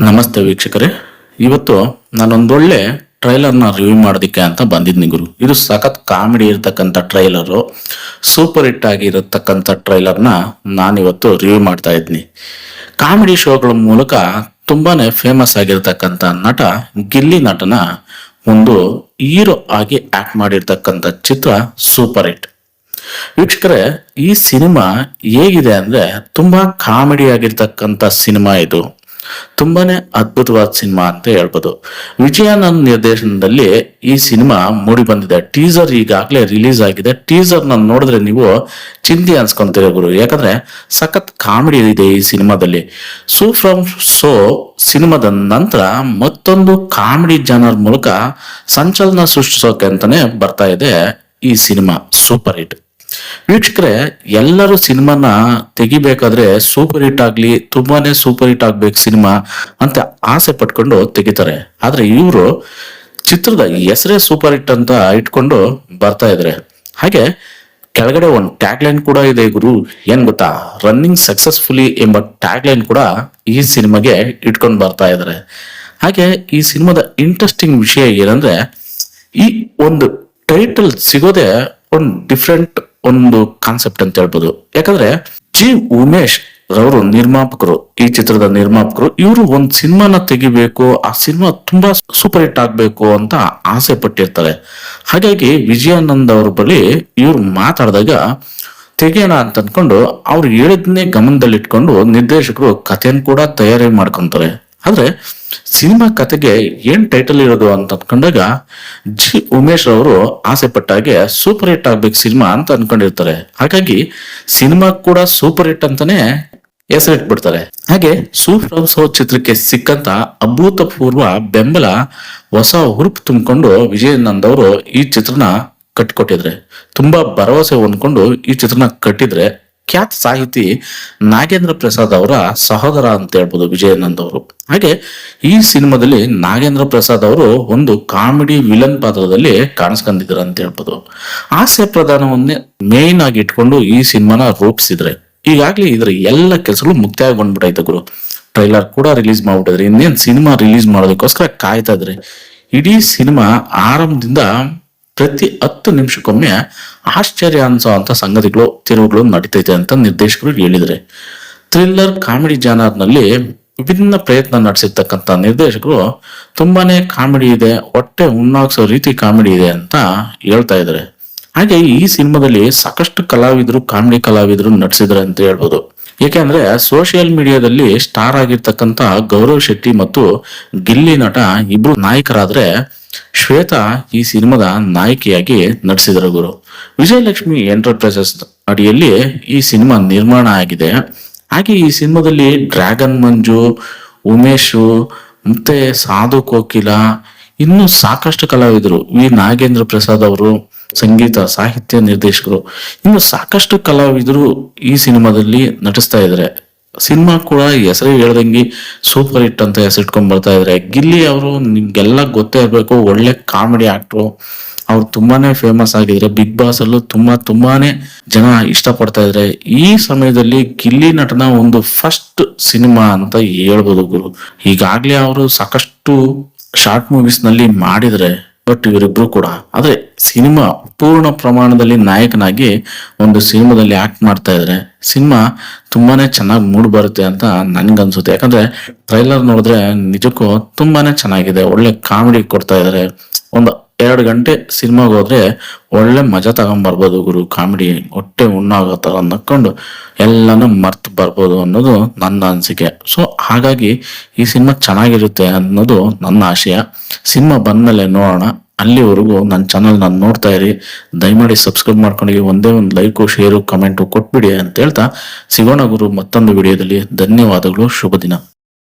ನಮಸ್ತೆ ವೀಕ್ಷಕರೇ, ಇವತ್ತು ನಾನೊಂದೊಳ್ಳೆ ಟ್ರೈಲರ್ನ ರಿವ್ಯೂ ಮಾಡೋದಕ್ಕೆ ಅಂತ ಬಂದಿದ್ನಿ ಗುರು. ಇದು ಸಖತ್ ಕಾಮಿಡಿ ಇರತಕ್ಕಂಥ ಟ್ರೈಲರು, ಸೂಪರ್ ಹಿಟ್ ಆಗಿರತಕ್ಕಂಥ ಟ್ರೈಲರ್ನ ನಾನಿವತ್ತು ರಿವ್ಯೂ ಮಾಡ್ತಾ ಇದ್ನಿ. ಕಾಮಿಡಿ ಶೋಗಳ ಮೂಲಕ ತುಂಬಾನೇ ಫೇಮಸ್ ಆಗಿರತಕ್ಕಂಥ ನಟ ಗಿಲ್ಲಿ ನಟನ ಒಂದು ಹೀರೋ ಆಗಿ ಆಕ್ಟ್ ಮಾಡಿರ್ತಕ್ಕಂಥ ಚಿತ್ರ ಸೂಪರ್ ಹಿಟ್. ವೀಕ್ಷಕರೇ, ಈ ಸಿನಿಮಾ ಹೇಗಿದೆ ಅಂದ್ರೆ ತುಂಬಾ ಕಾಮಿಡಿ ಆಗಿರ್ತಕ್ಕಂಥ ಸಿನಿಮಾ. ಇದು ತುಂಬಾನೇ ಅದ್ಭುತವಾದ ಸಿನಿಮಾ ಅಂತ ಹೇಳ್ಬೋದು. ವಿಜಯಾನಂದ್ ನಿರ್ದೇಶನದಲ್ಲಿ ಈ ಸಿನಿಮಾ ಮೂಡಿ ಬಂದಿದೆ. ಟೀಸರ್ ಈಗಾಗಲೇ ರಿಲೀಸ್ ಆಗಿದೆ. ಟೀಸರ್ ನೋಡಿದ್ರೆ ನೀವು ಚಿಂದಿ ಅನ್ಸ್ಕೊಂತೀರ ಗುರು, ಯಾಕಂದ್ರೆ ಸಖತ್ ಕಾಮಿಡಿ ಇದೆ ಈ ಸಿನಿಮಾದಲ್ಲಿ. ಫ್ರಮ್ ಸೋ ಸಿನಿಮಾದ ನಂತರ ಮತ್ತೊಂದು ಕಾಮಿಡಿ ಜನರ್ ಮೂಲಕ ಸಂಚಲನ ಸೃಷ್ಟಿಸೋಕೆ ಅಂತಾನೆ ಬರ್ತಾ ಇದೆ ಈ ಸಿನಿಮಾ ಸೂಪರ್ ಹಿಟ್. ವೀಕ್ಷಕರೇ, ಎಲ್ಲರೂ ಸಿನಿಮಾನ ತೆಗಿಬೇಕಾದ್ರೆ ಸೂಪರ್ ಹಿಟ್ ಆಗ್ಲಿ, ತುಂಬಾನೇ ಸೂಪರ್ ಹಿಟ್ ಆಗ್ಬೇಕು ಸಿನಿಮಾ ಅಂತ ಆಸೆ ಪಟ್ಕೊಂಡು ತೆಗಿತಾರೆ. ಆದ್ರೆ ಇವರು ಚಿತ್ರದ ಹೆಸರೇ ಸೂಪರ್ ಹಿಟ್ ಅಂತ ಇಟ್ಕೊಂಡು ಬರ್ತಾ ಇದ್ರೆ. ಹಾಗೆ ಕೆಳಗಡೆ ಒಂದು ಟ್ಯಾಗ್ ಲೈನ್ ಕೂಡ ಇದೆ ಗುರು, ಏನ್ ಗೊತ್ತಾ? ರನ್ನಿಂಗ್ ಸಕ್ಸಸ್ಫುಲಿ ಎಂಬ ಟ್ಯಾಗ್ ಲೈನ್ ಕೂಡ ಈ ಸಿನಿಮಾಗೆ ಇಟ್ಕೊಂಡು ಬರ್ತಾ ಇದಾರೆ. ಹಾಗೆ ಈ ಸಿನಿಮಾದ ಇಂಟ್ರೆಸ್ಟಿಂಗ್ ವಿಷಯ ಏನಂದ್ರೆ, ಈ ಒಂದು ಟೈಟಲ್ ಸಿಗೋದೆ ಒಂದು ಡಿಫ್ರೆಂಟ್ ಒಂದು ಕಾನ್ಸೆಪ್ಟ್ ಅಂತ ಹೇಳ್ಬೋದು. ಯಾಕಂದ್ರೆ ಜಿ ಉಮೇಶ್ ರವರು ನಿರ್ಮಾಪಕರು, ಈ ಚಿತ್ರದ ನಿರ್ಮಾಪಕರು, ಇವರು ಒಂದು ಸಿನಿಮಾನ ತೆಗಿಬೇಕು, ಆ ಸಿನಿಮಾ ತುಂಬಾ ಸೂಪರ್ ಹಿಟ್ ಆಗ್ಬೇಕು ಅಂತ ಆಸೆ ಪಟ್ಟಿರ್ತಾರೆ. ಹಾಗಾಗಿ ವಿಜಯಾನಂದ್ ಅವ್ರ ಬಳಿ ಇವ್ರು ಮಾತಾಡಿದಾಗ ತೆಗಿಯೋಣ ಅಂತ ಅನ್ಕೊಂಡು ಅವ್ರು ಹೇಳಿದ್ನೇ ಗಮನದಲ್ಲಿಟ್ಕೊಂಡು ನಿರ್ದೇಶಕರು ಕಥೆಯನ್ನು ಕೂಡ ತಯಾರಿ ಮಾಡ್ಕೊಂತಾರೆ. ಆದ್ರೆ ಸಿನಿಮಾ ಕತೆಗೆ ಏನ್ ಟೈಟಲ್ ಇರೋದು ಅಂತ ಅನ್ಕೊಂಡಾಗ ಜಿ ಉಮೇಶ್ ಅವರು ಆಸೆ ಪಟ್ಟಾಗೆ ಸೂಪರ್ ಹಿಟ್ ಆಗ್ಬೇಕು ಸಿನಿಮಾ ಅಂತ ಅನ್ಕೊಂಡಿರ್ತಾರೆ. ಹಾಗಾಗಿ ಸಿನಿಮಾ ಕೂಡ ಸೂಪರ್ ಹಿಟ್ ಅಂತಾನೆ ಹೆಸರಿಟ್ಬಿಡ್ತಾರೆ. ಹಾಗೆ ಫ್ರಮ್ ಸೋ ಚಿತ್ರಕ್ಕೆ ಸಿಕ್ಕಂತ ಅಭೂತಪೂರ್ವ ಬೆಂಬಲ, ಹೊಸ ಹುರುಪು ತುಂಬಿಕೊಂಡು ವಿಜಯಾನಂದ್ ಅವರು ಈ ಚಿತ್ರನ ಕಟ್ಕೊಟ್ಟಿದ್ರೆ, ತುಂಬಾ ಭರವಸೆ ಹೊಂದ್ಕೊಂಡು ಈ ಚಿತ್ರನ ಕಟ್ಟಿದ್ರೆ. ಖ್ಯಾತ ಸಾಹಿತಿ ನಾಗೇಂದ್ರ ಪ್ರಸಾದ್ ಅವರ ಸಹೋದರ ಅಂತ ಹೇಳ್ಬೋದು ವಿಜಯಾನಂದ್ ಅವರು. ಹಾಗೆ ಈ ಸಿನಿಮಾದಲ್ಲಿ ನಾಗೇಂದ್ರ ಪ್ರಸಾದ್ ಅವರು ಒಂದು ಕಾಮಿಡಿ ವಿಲನ್ ಪಾತ್ರದಲ್ಲಿ ಕಾಣಿಸ್ಕೊಂಡಿದ್ದಾರೆ ಅಂತ ಹೇಳ್ಬೋದು. ಹಾಸ್ಯ ಪ್ರಧಾನವನ್ನೇ ಮೇನ್ ಆಗಿ ಇಟ್ಕೊಂಡು ಈ ಸಿನಿಮಾನ ರೂಪಿಸಿದ್ರೆ. ಈಗಾಗ್ಲೇ ಇದ್ರ ಎಲ್ಲ ಕೆಲಸಗಳು ಮುಕ್ತಾಯಗೊಂಡ್ಬಿಟ್ಟೈತೆ ಗುರು. ಟ್ರೈಲರ್ ಕೂಡ ರಿಲೀಸ್ ಮಾಡ್ಬಿಟ್ಟಿದ್ರೆ, ಇನ್ನೇನ್ ಸಿನಿಮಾ ರಿಲೀಸ್ ಮಾಡೋದಕ್ಕೋಸ್ಕರ ಕಾಯ್ತಾ ಇದ್ರೆ. ಇಡೀ ಸಿನಿಮಾ ಆರಂಭದಿಂದ ಪ್ರತಿ 10 ನಿಮಿಷಕ್ಕೊಮ್ಮೆ ಆಶ್ಚರ್ಯ ಅನ್ಸೋಂತ ಸಂಗತಿಗಳು, ತಿರುವುಗಳು ನಡೀತೈತೆ ಅಂತ ನಿರ್ದೇಶಕರು ಹೇಳಿದ್ರೆ. ಥ್ರಿಲ್ಲರ್ ಕಾಮಿಡಿ ಜಾನರ್ನಲ್ಲಿ ವಿಭಿನ್ನ ಪ್ರಯತ್ನ ನಡೆಸಿರ್ತಕ್ಕಂಥ ನಿರ್ದೇಶಕರು ತುಂಬಾನೇ ಕಾಮಿಡಿ ಇದೆ, ಹೊಟ್ಟೆ ಉಣ್ಣಾಕ್ಸೋ ರೀತಿ ಕಾಮಿಡಿ ಇದೆ ಅಂತ ಹೇಳ್ತಾ ಇದ್ದಾರೆ. ಹಾಗೆ ಈ ಸಿನಿಮಾದಲ್ಲಿ ಸಾಕಷ್ಟು ಕಲಾವಿದರು, ಕಾಮಿಡಿ ಕಲಾವಿದರು ನಟಿಸಿದ್ರೆ ಅಂತ ಹೇಳ್ಬೋದು. ಏಕೆಂದ್ರೆ ಸೋಷಿಯಲ್ ಮೀಡಿಯಾದಲ್ಲಿ ಸ್ಟಾರ್ ಆಗಿರ್ತಕ್ಕಂಥ ಗೌರವ್ ಶೆಟ್ಟಿ ಮತ್ತು ಗಿಲ್ಲಿ ನಟ ಇಬ್ರು ನಾಯಕರಾದ್ರೆ, ಶ್ವೇತಾ ಈ ಸಿನಿಮಾದ ನಾಯಕಿಯಾಗಿ ನಟಿಸಿದರು ಗುರು. ವಿಜಯಲಕ್ಷ್ಮಿ ಎಂಟರ್ಪ್ರೈಸಸ್ ಅಡಿಯಲ್ಲಿ ಈ ಸಿನಿಮಾ ನಿರ್ಮಾಣ ಆಗಿದೆ. ಹಾಗೆ ಈ ಸಿನಿಮಾದಲ್ಲಿ ಡ್ರ್ಯಾಗನ್ ಮಂಜು, ಉಮೇಶು, ಮತ್ತೆ ಸಾಧು ಕೋಕಿಲ, ಇನ್ನು ಸಾಕಷ್ಟು ಕಲಾವಿದರು, ವಿ ನಾಗೇಂದ್ರ ಪ್ರಸಾದ್ ಅವರು ಸಂಗೀತ ಸಾಹಿತ್ಯ ನಿರ್ದೇಶಕರು, ಇನ್ನು ಸಾಕಷ್ಟು ಕಲಾವಿದರು ಈ ಸಿನಿಮಾದಲ್ಲಿ ನಟಿಸ್ತಾ ಇದ್ದಾರೆ. ಸಿನಿಮಾ ಕೂಡ ಹೆಸರೇ ಹೇಳ್ದಂಗೆ ಸೂಪರ್ ಹಿಟ್ ಅಂತ ಹೆಸರಿಟ್ಕೊಂಡ್ ಬರ್ತಾ ಇದ್ರೆ. ಗಿಲ್ಲಿ ಅವರು ನಿಮ್ಗೆಲ್ಲ ಗೊತ್ತೇ ಇರ್ಬೇಕು, ಒಳ್ಳೆ ಕಾಮಿಡಿ ಆಕ್ಟ್ರು. ಅವ್ರು ತುಂಬಾನೇ ಫೇಮಸ್ ಆಗಿದ್ರೆ. ಬಿಗ್ ಬಾಸ್ ಅಲ್ಲೂ ತುಂಬಾನೇ ಜನ ಇಷ್ಟಪಡ್ತಾ ಇದ್ರೆ. ಈ ಸಮಯದಲ್ಲಿ ಗಿಲ್ಲಿ ನಟನ ಒಂದು ಫಸ್ಟ್ ಸಿನಿಮಾ ಅಂತ ಹೇಳ್ಬೋದು ಗುರು. ಈಗಾಗ್ಲೇ ಅವರು ಸಾಕಷ್ಟು ಶಾರ್ಟ್ ಮೂವೀಸ್ ನಲ್ಲಿ ಮಾಡಿದ್ರೆ, ಬಟ್ ಇವರಿಬ್ರು ಕೂಡ ಆದ್ರೆ ಸಿನಿಮಾ ಪೂರ್ಣ ಪ್ರಮಾಣದಲ್ಲಿ ನಾಯಕನಾಗಿ ಒಂದು ಸಿನಿಮಾದಲ್ಲಿ ಆಕ್ಟ್ ಮಾಡ್ತಾ ಇದ್ರೆ ಸಿನಿಮಾ ತುಂಬಾನೇ ಚೆನ್ನಾಗಿ ಮೂಡ್ ಬರುತ್ತೆ ಅಂತ ನನ್ಗನ್ಸುತ್ತೆ. ಯಾಕಂದ್ರೆ ಟ್ರೈಲರ್ ನೋಡಿದ್ರೆ ನಿಜಕ್ಕೂ ತುಂಬಾನೇ ಚೆನ್ನಾಗಿದೆ. ಒಳ್ಳೆ ಕಾಮಿಡಿ ಕೊಡ್ತಾ ಇದಾರೆ. ಒಂದು 2 ಗಂಟೆ ಸಿನಿಮಾಗೆ ಹೋದ್ರೆ ಒಳ್ಳೆ ಮಜಾ ತಗೊಂಡ್ ಬರ್ಬೋದು ಗುರು. ಕಾಮಿಡಿ ಹೊಟ್ಟೆ ಉಣ್ಣಾಗೋ ತರ ನಕ್ಕೊಂಡು ಎಲ್ಲಾನು ಮರ್ತು ಬರ್ಬೋದು ಅನ್ನೋದು ನನ್ನ ಅನಿಸಿಕೆ. ಸೊ ಹಾಗಾಗಿ ಈ ಸಿನಿಮಾ ಚೆನ್ನಾಗಿರುತ್ತೆ ಅನ್ನೋದು ನನ್ನ ಆಶಯ. ಸಿನಿಮಾ ಬಂದ್ಮೇಲೆ ನೋಡೋಣ. ಅಲ್ಲಿವರೆಗೂ ನನ್ನ ಚಾನಲ್ ನಾನು ನೋಡ್ತಾ ಇರಿ. ದಯಮಾಡಿ ಸಬ್ಸ್ಕ್ರೈಬ್ ಮಾಡ್ಕೊಂಡು ಒಂದೇ ಒಂದು ಲೈಕು, ಶೇರು, ಕಮೆಂಟು ಕೊಟ್ಬಿಡಿ ಅಂತ ಹೇಳ್ತಾ ಸಿಗೋಣ ಗುರು ಮತ್ತೊಂದು ವಿಡಿಯೋದಲ್ಲಿ. ಧನ್ಯವಾದಗಳು. ಶುಭ ದಿನ.